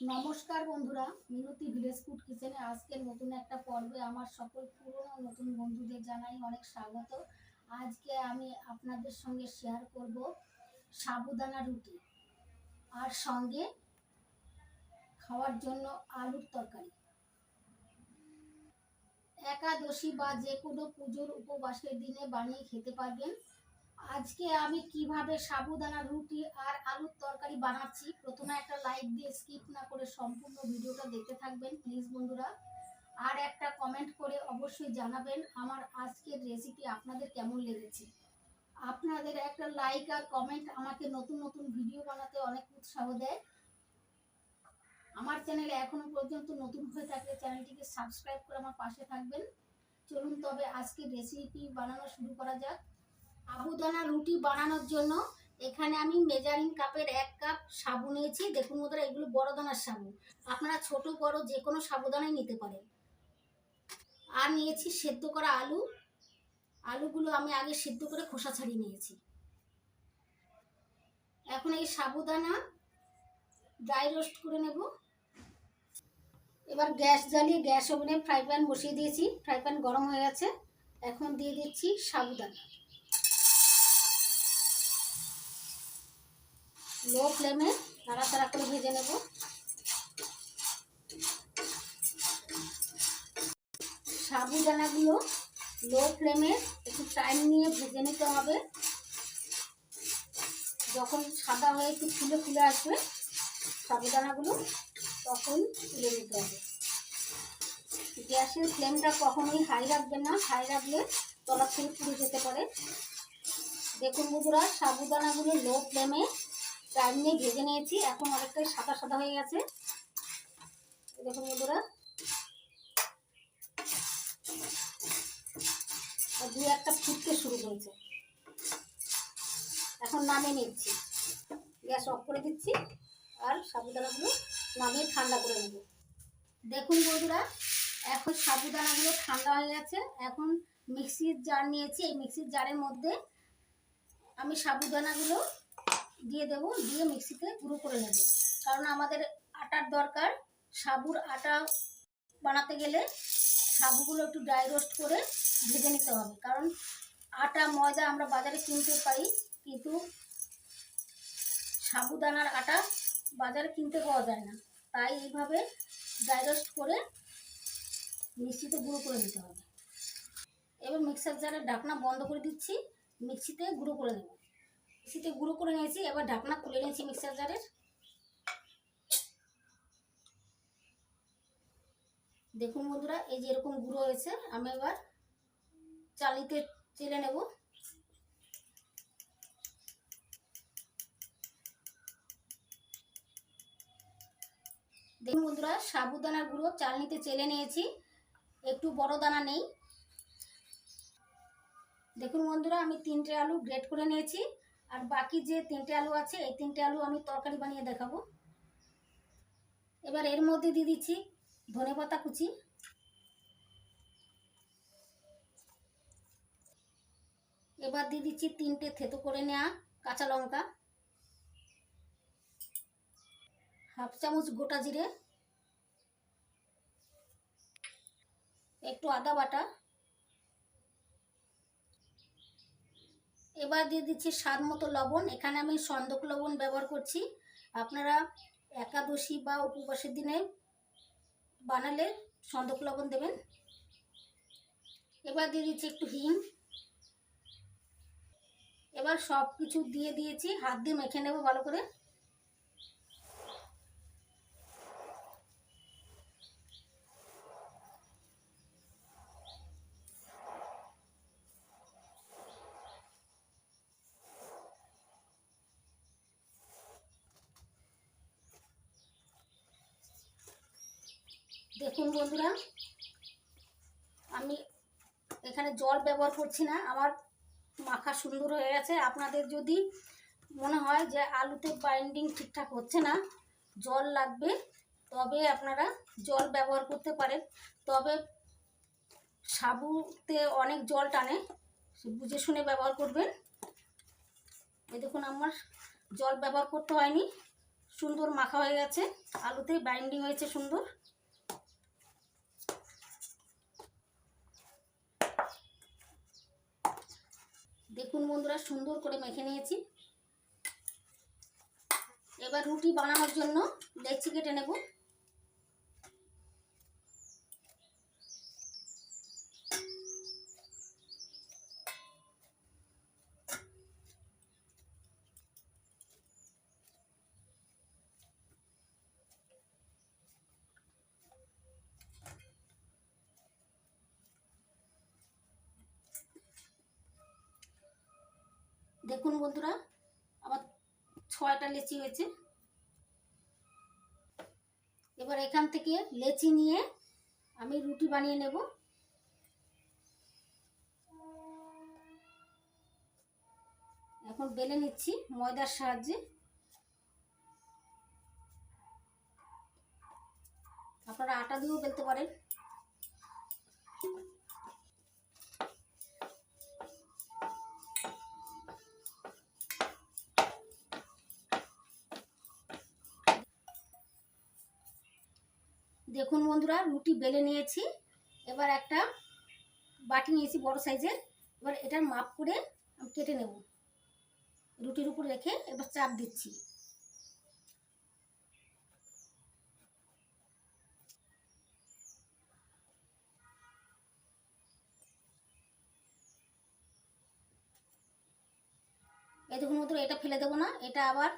নমস্কার বন্ধুরা, মিনতি village food কিচেনে আজকের নতুন একটা পর্বে আমার সকল পুরনো নতুন বন্ধুদের জানাই অনেক স্বাগত। আজকে আমি আপনাদের সঙ্গে শেয়ার করব সাবুদানা রুটি আর সঙ্গে খাওয়ার জন্য আলুর তরকারি। একাদশী বা যে কোনো পুজোর উপবাসের দিনে বানিয়ে খেতে পারবেন। আজকে আমি কিভাবে সাবুদানা রুটি আর আলুর তরকারি বানাচ্ছি, প্রথমে একটা লাইক দিয়ে স্কিপ না করে সম্পূর্ণ ভিডিওটা দেখতে থাকবেন প্লিজ বন্ধুরা। আর একটা কমেন্ট করে অবশ্যই জানাবেন আমার আজকের রেসিপি আপনাদের কেমন লেগেছে। আপনাদের একটা লাইক আর কমেন্ট আমাকে নতুন নতুন ভিডিও বানাতে অনেক উৎসাহ দেয়। আমার চ্যানেলে এখনো পর্যন্ত নতুন হয়ে থাকলে চ্যানেলটিকে সাবস্ক্রাইব করে আমার পাশে থাকবেন। চলুন তবে আজকের রেসিপি বানানো শুরু করা যাক। সাবুদানা রুটি বানানোর জন্য এখানে আমি মেজারিং কাপের 1 কাপ সাবু নিয়েছি। দেখুন বন্ধুরা, এগুলো বড় দানার সাবু, আপনারা ছোট বড় যে কোনো সাবুদানাই নিতে পারেন। আর নিয়েছি সেদ্ধ করা আলু। আলুগুলো আমি আগে সেদ্ধ করে খোসা ছাড়িয়ে নিয়েছি। এখন এই সাবুদানা ড্রাই রোস্ট করে নেব। এবার গ্যাস জ্বালিয়ে গ্যাস ওভেনে ফ্রাই প্যান বসিয়ে দিয়েছি। ফ্রাই প্যান গরম হয়ে গেছে। এখন দিয়ে দিচ্ছি সাবুদানা। লো ফ্লেমে নাড়াচাড়া করে ভেজে নেব। সাবুদানাগুলো লো ফ্লেমে একটু টাইম নিয়ে ভেজে নিতে হবে। যখন সাদা হয়ে একটু ফুলে ফুলে আসবে সাবুদানাগুলো, তখন তুলে নিতে হবে। গ্যাসের ফ্লেমটা কখনোই হাই রাখবেন না, হাই রাখলে তলার থেকে পুড়ে যেতে পারে। দেখুন বন্ধুরা, সাবুদানাগুলো লো ফ্লেমে টাইম নিয়ে ভেজে নিয়েছি। এখন অনেকটাই সাদা সাদা হয়ে গেছে। দেখুন বন্ধুরা, দু একটা ফুটতে শুরু করেছে। এখন নামিয়ে নিচ্ছি, গ্যাস অফ করে দিচ্ছি আর সাবুদানাগুলো নামিয়ে ঠান্ডা করে নেব। দেখুন বন্ধুরা, এখন সাবুদানাগুলো ঠান্ডা হয়ে গেছে। এখন মিক্সির জার নিয়েছি। এই মিক্সির জারের মধ্যে আমি সাবুদানাগুলো দিয়ে দেব, দিয়ে মিক্সিতে গুঁড়ো করে নেব। কারণ আমাদের আটার দরকার। সাবুর আটা বানাতে গেলে সাবুগুলো একটু ড্রাই রোস্ট করে ভেজে নিতে হবে। কারণ আটা ময়দা আমরা বাজারে কিনতে পাই, কিন্তু সাবুদানার আটা বাজারে কিনতে পাওয়া যায় না। তাই এইভাবে ড্রাই রোস্ট করে মিক্সিতে গুঁড়ো করে নিতে হবে। এবার মিক্সার জারের ঢাকনা বন্ধ করে দিচ্ছি, মিক্সিতে গুঁড়ো করে নেব। মিক্সিতে গুঁড়ো করে নিয়েছি, এবার ঢাকনা খুলে নিয়েছি মিক্সার জারের। দেখুন বন্ধুরা, এই যে এরকম গুঁড়ো হয়েছে। আমি এবার চালিতে চেলে নেব। দেখুন বন্ধুরা, সাবুদানার গুঁড়ো চালনিতে চেলে নিয়েছি, একটু বড় দানা নেই। দেখুন বন্ধুরা, আমি 3টে আলু গ্রেট করে নিয়েছি। আর বাকি যে 3টে আলু আছে, এই 3টে আলু আমি তরকারি বানিয়ে দেখাবো। এবার এর মধ্যে দিয়ে দিচ্ছি ধনেপাতা কুচি, এবার দিয়ে দিচ্ছি 3টে থেতো করে নেওয়া কাঁচা লঙ্কা, হাফ চামচ গোটা জিরে, একটু আদা বাটা। এবার দিয়ে দিচ্ছি স্বাদ মতো লবণ। এখানে আমি সন্দক লবণ ব্যবহার করছি। আপনারা একাদশী বা উপবাসের দিনে বানালে সন্দক লবণ দেবেন। এবার দিয়ে দিচ্ছি একটু হিং। এবার সব কিছু দিয়ে দিয়েছি, হাত দিয়ে মেখে নেব ভালো করে। দেখুন বন্ধুরা, আমি এখানে জল ব্যবহার করছি না, আমার মাখা সুন্দর হয়ে গেছে। আপনাদের যদি মনে হয় যে আলুতে বাইন্ডিং ঠিকঠাক হচ্ছে না, জল লাগবে, তবে আপনারা জল ব্যবহার করতে পারেন। তবে সাবুতে অনেক জল টানে, বুঝে শুনে ব্যবহার করবেন। এই দেখুন, আমার জল ব্যবহার করতে হয়নি, সুন্দর মাখা হয়ে গেছে, আলুতে বাইন্ডিং হয়েছে সুন্দর। দেখুন বন্ধুরা, সুন্দর করে মেখে নিয়েছি। এবার রুটি বানানোর জন্য লেচি কেটে নেব। দেখুন বন্ধুরা, আমার 6টা লেচি হয়েছে। এবার এখান থেকে লেচি নিয়ে আমি রুটি বানিয়ে নেব। এখন বেলে নিচ্ছি ময়দার সাহায্যে। আপনারা আটা দিয়েও বেলতে পারেন। দেখুন বন্ধুরা, রুটি বেলে নিয়েছি। এবার একটা বাটি নিয়েছি বড় সাইজের। এবার এটার মাপ করে আমি কেটে নেব। রুটির উপর রেখে এবার চাপ দিচ্ছি। এই দেখুন বন্ধুরা, এটা ফেলে দেবো না, এটা আবার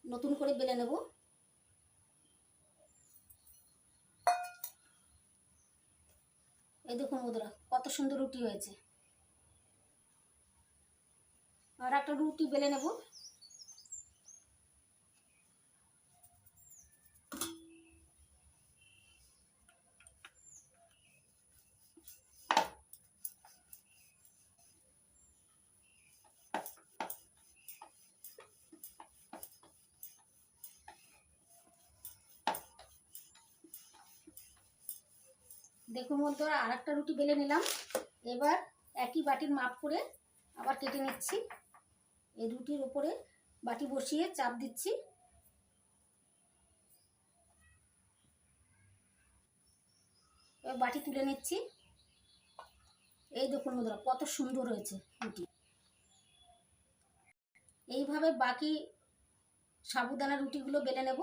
নতুন করে বেলে নেব। এই দেখুন বন্ধুরা, কত সুন্দর রুটি হয়েছে। আর একটা রুটি বেলে নেব। দেখুন বন্ধুরা, আর একটা রুটি বেলে নিলাম। এবার একই বাটির মাপ করে আবার কেটে নিচ্ছি। এই রুটির উপরে বাটি বসিয়ে চাপ দিচ্ছি। এবার বাটি তুলে নিচ্ছি। এই দেখুন বন্ধুরা, কত সুন্দর হয়েছে রুটি। এইভাবে বাকি সাবুদানা রুটিগুলো বেলে নেব।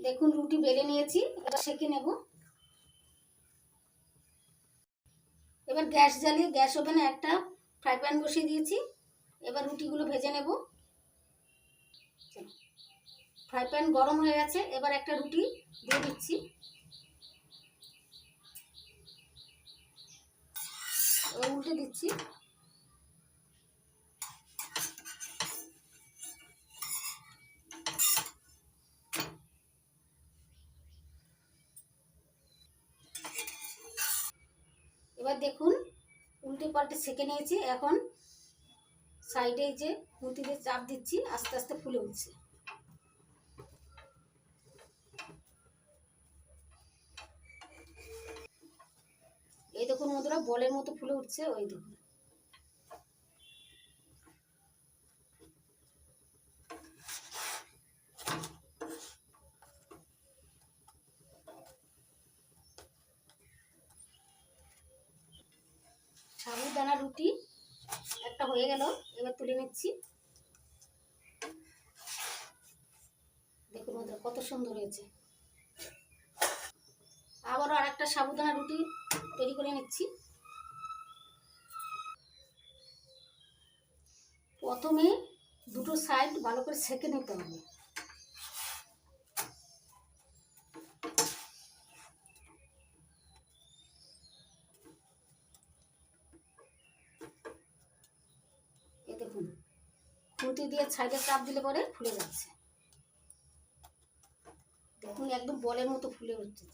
দেখুন রুটি বেলে নিয়েছি, এবার সেঁকে নেব। এবার গ্যাস জ্বালিয়ে গ্যাস ওভেনে একটা ফ্রাই প্যান বসিয়ে দিয়েছি। এবার রুটিগুলো ভেজে নেব। ফ্রাই প্যান গরম হয়ে গেছে, এবার একটা রুটি দিয়ে দিচ্ছি। উল্টে দিচ্ছি। এবার দেখুন উল্টে পাল্টে সেঁকে নিয়েছি। এখন সাইডে যে খুঁতি দিয়ে চাপ দিচ্ছি, আস্তে আস্তে ফুলে উঠছে। এই দেখুন বন্ধুরা, বলের মতো ফুলে উঠছে। ওই দেখুন, সাবুদানা রুটি একটা হয়ে গেল। এবার তুলে নিচ্ছি। দেখুন বন্ধুরা, কত সুন্দর হয়েছে। আবারও আর একটা সাবুদানা রুটি তৈরি করে নিচ্ছি। প্রথমে দুটো সাইড ভালো করে সেঁকে নিতে হবে। এই দেখুন, খুঁতি দিয়ে সাইডে চাপ দিলে পরে ফুলে যাচ্ছে। দেখুন একদম বলের মতো ফুলে উঠছে।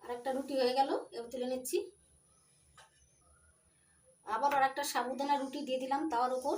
আর একটা রুটি হয়ে গেল, এবার তুলে নিচ্ছি। আবার আর একটা সাবুদানা রুটি দিয়ে দিলাম তাওয়ার উপর।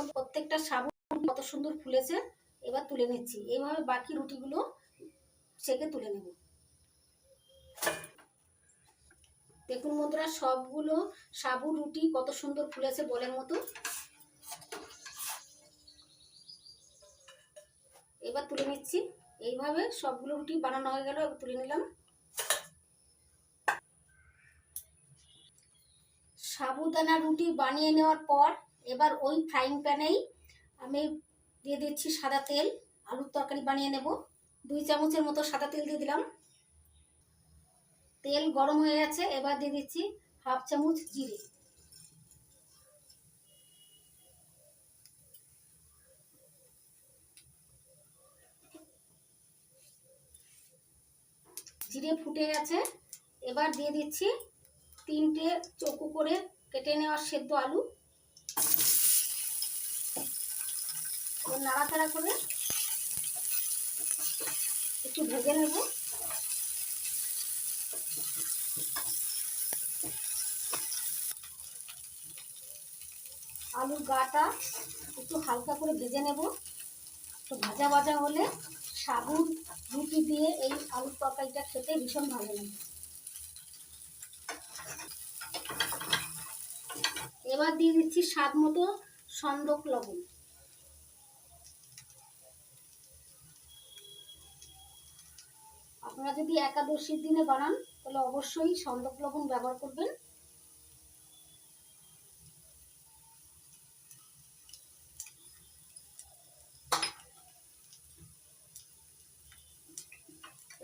মধ্যে প্রত্যেকটা সাবু কত সুন্দর ফুলেছে। এবার তুলে নিচ্ছি, এইভাবে বাকি রুটিগুলো সেকে তুলে নেব। দেখুন বন্ধুরা, সবগুলো সাবু রুটি কত সুন্দর ফুলেছে বলের মতো। এবার তুলে নিচ্ছি, এইভাবে সবগুলো রুটি বানানো হয়ে গেল, এবার তুলে নিলাম। সাবুদানা রুটি বানিয়ে নেওয়ার পর এবার ওই ফ্রাইং প্যানেই আমি দিয়ে দিচ্ছি সাদা তেল। আলুর তরকারি বানিয়ে নেব। 2 চামচের মতো সাদা তেল দিয়ে দিলাম। তেল গরম হয়ে গেছে, এবার দিয়ে দিচ্ছি 1/2 চামচ জিরে। জিরে ফুটে গেছে, এবার দিয়ে দিচ্ছি 3টে চৌকো করে কেটে নেওয়া সেদ্ধ আলু। নাড়াচাড়া করে একটু ভেজে নেব। আলুর গাটা একটু হালকা করে ভেজে নেব। তো ভাজা ভাজা হলে সাবুর রুটি দিয়ে এই আলুর তরকারিটা খেতে ভীষণ ভালো লাগে। এবার দিয়ে দিচ্ছি স্বাদ মতো সন্দক লবণ। আপনারা যদি একাদশীর দিনে বানান তাহলে অবশ্যই সন্দক লবণ ব্যবহার করবেন।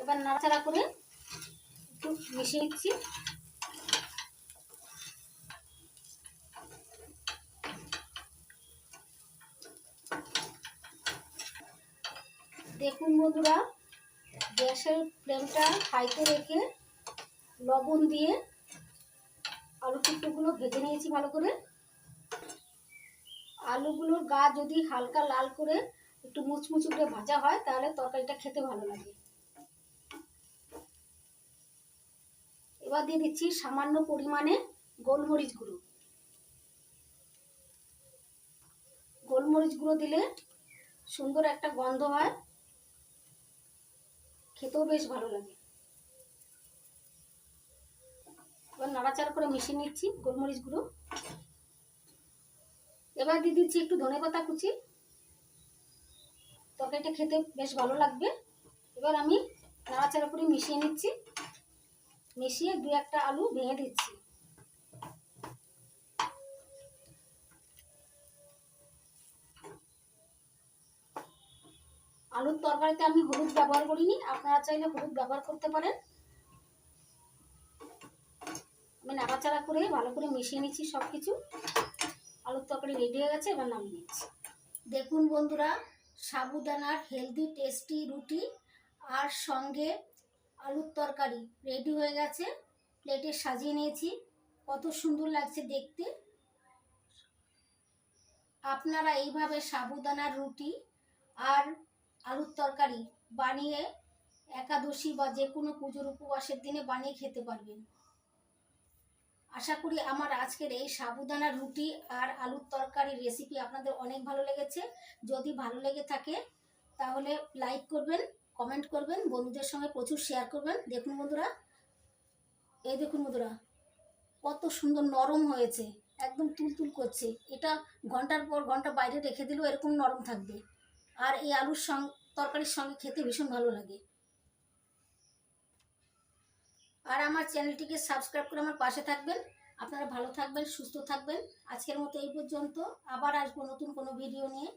এবার নাড়াচাড়া করে একটু মিশিয়ে নিচ্ছি। দেখুন বন্ধুরা, গ্যাসের ফ্লেমটা হাইতে রেখে লবণ দিয়ে আলু টুকরোগুলো ভেজে নিয়েছি ভালো করে। আলুগুলোর গা যদি হালকা লাল করে একটু মুচমুচে করে ভাজা হয় তাহলে তরকারিটা খেতে ভালো লাগে। এবার দিয়ে দিচ্ছি সামান্য পরিমাণে গোলমরিচ গুঁড়ো। গোলমরিচ গুঁড়ো দিলে সুন্দর একটা গন্ধ হয়, খেতেও বেশ ভালো লাগে। এবার নাড়াচাড়া করে মিশিয়ে নিচ্ছি গোলমরিচ গুঁড়ো। এবার দিয়ে দিচ্ছি একটু ধনেপাতা কুচি, তরকারিটা খেতে বেশ ভালো লাগবে। এবার আমি নাড়াচাড়া করে মিশিয়ে নিচ্ছি, মিশিয়ে 2-1টা আলু ভেঙে দিচ্ছি। আলুর তরকারিতে আমি হলুদ ব্যবহার করিনি, আপনারা চাইলে হলুদ ব্যবহার করতে পারেন। আমি নাড়াচাড়া করে ভালো করে মিশিয়ে নিচ্ছি সবকিছু। আলুর তরকারি রেডি হয়ে গেছে, এবার নামিয়ে নিচ্ছি। দেখুন বন্ধুরা, সাবুদানার হেলদি টেস্টি রুটি আর সঙ্গে আলুর তরকারি রেডি হয়ে গেছে। প্লেটে সাজিয়ে নিয়েছি, কত সুন্দর লাগছে দেখতে। আপনারা এইভাবে সাবুদানার রুটি আর আলুর তরকারি বানিয়ে একাদশী বা যে কোনো পুজোর উপবাসের দিনে বানিয়ে খেতে পারবেন। আশা করি আমার আজকের এই সাবুদানা রুটি আর আলুর তরকারির রেসিপি আপনাদের অনেক ভালো লেগেছে। যদি ভালো লেগে থাকে তাহলে লাইক করবেন, কমেন্ট করবেন, বন্ধুদের সঙ্গে প্রচুর শেয়ার করবেন। দেখুন বন্ধুরা, এই দেখুন বন্ধুরা, কত সুন্দর নরম হয়েছে, একদম তুলতুল করছে। এটা ঘন্টার পর ঘন্টা বাইরে রেখে দিলেও এরকম নরম থাকবে। আর এই আলুর তরকারির সঙ্গে খেতে ভীষণ ভালো লাগে। আর আমার চ্যানেলটিকে সাবস্ক্রাইব করে আমার পাশে থাকবেন। আপনারা ভালো থাকবেন, সুস্থ থাকবেন। আজকের মতো এই পর্যন্ত, আবার আসবো নতুন কোনো ভিডিও নিয়ে।